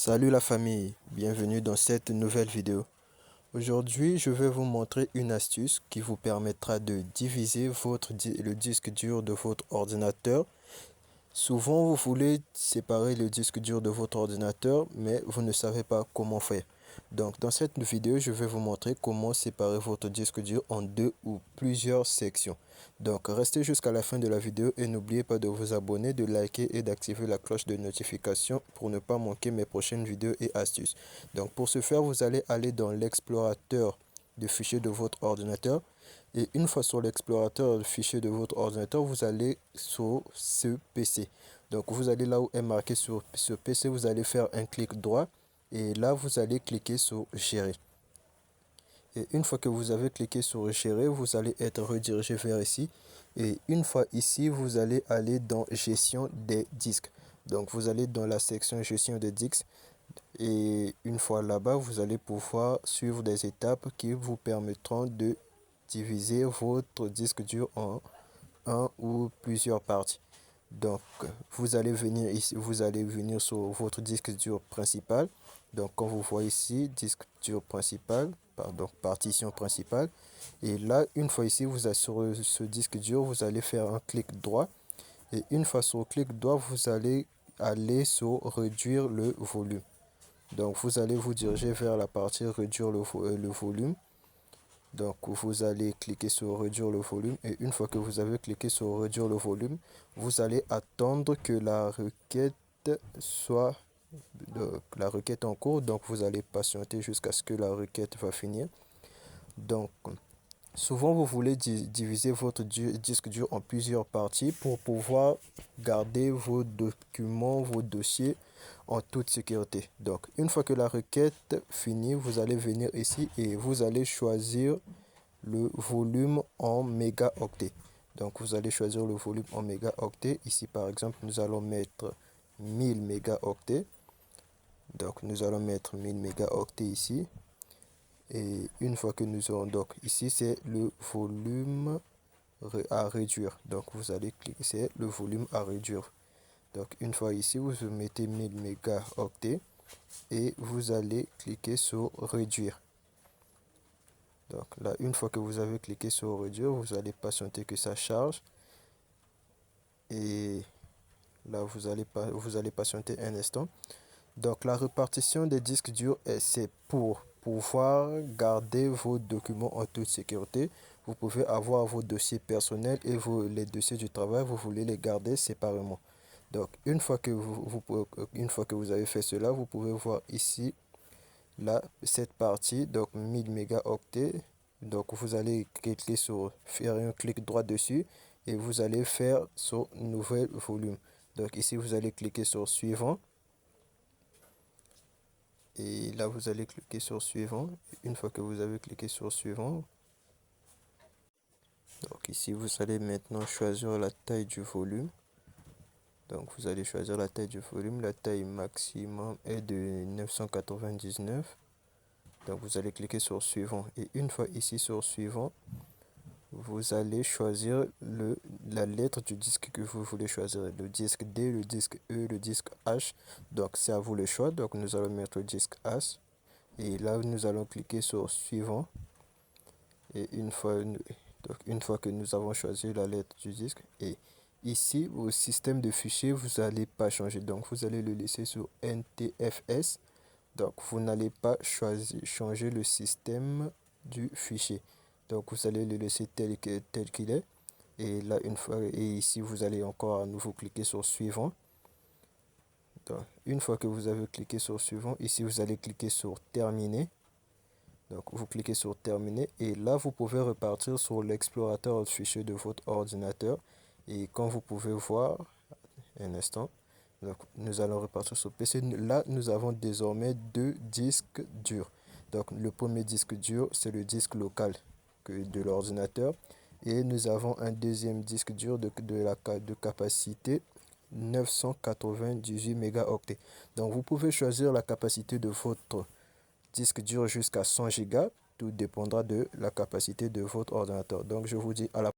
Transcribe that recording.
Salut la famille, bienvenue dans cette nouvelle vidéo. Aujourd'hui, je vais vous montrer une astuce qui vous permettra de diviser le disque dur de votre ordinateur. Souvent, vous voulez séparer le disque dur de votre ordinateur, mais vous ne savez pas comment faire. Donc, dans cette vidéo, je vais vous montrer comment séparer votre disque dur en deux ou plusieurs sections. Donc, restez jusqu'à la fin de la vidéo et n'oubliez pas de vous abonner, de liker et d'activer la cloche de notification pour ne pas manquer mes prochaines vidéos et astuces. Donc, pour ce faire, vous allez aller dans l'explorateur de fichiers de votre ordinateur. Et une fois sur l'explorateur de fichiers de votre ordinateur, vous allez sur ce PC. Donc vous allez là où est marqué sur ce PC, vous allez faire un clic droit et là vous allez cliquer sur gérer. Et une fois que vous avez cliqué sur gérer, vous allez être redirigé vers ici. Et une fois ici, vous allez aller dans gestion des disques. Donc vous allez dans la section gestion des disques. Et une fois là-bas, vous allez pouvoir suivre des étapes qui vous permettront de diviser votre disque dur en un ou plusieurs parties. Donc, vous allez venir ici, vous allez venir sur votre disque dur principal. Donc, comme vous voyez ici, disque dur principal, pardon, partition principale. Et là, une fois ici, vous êtes sur ce disque dur, vous allez faire un clic droit. Et une fois sur le clic droit, vous allez aller sur réduire le volume. Donc, vous allez vous diriger vers la partie réduire le volume. Donc, vous allez cliquer sur réduire le volume et une fois que vous avez cliqué sur réduire le volume, vous allez attendre que la requête soit la requête en cours. Donc, vous allez patienter jusqu'à ce que la requête va finir. Donc, souvent, vous voulez diviser votre disque dur en plusieurs parties pour pouvoir garder vos documents, vos dossiers en toute sécurité. Donc, une fois que la requête finit, vous allez venir ici et vous allez choisir le volume en mégaoctets. Donc, vous allez choisir le volume en mégaoctets. Ici, par exemple, nous allons mettre 1000 mégaoctets. Donc, nous allons mettre 1000 mégaoctets ici. Et une fois que nous aurons, donc ici c'est le volume à réduire. Donc vous allez cliquer, c'est le volume à réduire. Donc une fois ici, vous mettez 1000 mégaoctets et vous allez cliquer sur réduire. Donc là, une fois que vous avez cliqué sur réduire, vous allez patienter que ça charge. Et là, vous allez patienter un instant. Donc la répartition des disques durs, c'est pour pouvoir garder vos documents en toute sécurité. Vous pouvez avoir vos dossiers personnels et les dossiers du travail, vous voulez les garder séparément. Donc une fois que une fois que vous avez fait cela, vous pouvez voir ici là cette partie, donc 1000 mégaoctets. Donc vous allez cliquer sur faire un clic droit dessus et vous allez faire sur nouvel volume. Donc ici vous allez cliquer sur suivant. Et là, vous allez cliquer sur suivant. Une fois que vous avez cliqué sur suivant, donc ici, vous allez maintenant choisir la taille du volume. Donc, vous allez choisir la taille du volume. La taille maximum est de 999. Donc, vous allez cliquer sur suivant. Et une fois ici sur suivant, vous allez choisir la lettre du disque que vous voulez choisir. Le disque D, le disque E, le disque H. Donc, c'est à vous le choix. Donc, nous allons mettre le disque H. Et là, nous allons cliquer sur suivant. Et une fois que nous avons choisi la lettre du disque, et ici, au système de fichiers, vous n'allez pas changer. Donc, vous allez le laisser sur NTFS. Donc, vous n'allez pas changer le système du fichier. Donc, vous allez le laisser tel qu'il est. Et là, et ici, vous allez encore à nouveau cliquer sur suivant. Donc, une fois que vous avez cliqué sur suivant, ici, vous allez cliquer sur terminer. Donc, vous cliquez sur terminer et là, vous pouvez repartir sur l'explorateur de fichiers de votre ordinateur. Et comme vous pouvez voir, un instant, donc, nous allons repartir sur PC. Là, nous avons désormais deux disques durs. Donc, le premier disque dur, c'est le disque local de l'ordinateur. Et nous avons un deuxième disque dur de capacité 998 mégaoctets. Donc, vous pouvez choisir la capacité de votre disque dur jusqu'à 100 Go. Tout dépendra de la capacité de votre ordinateur. Donc, je vous dis à la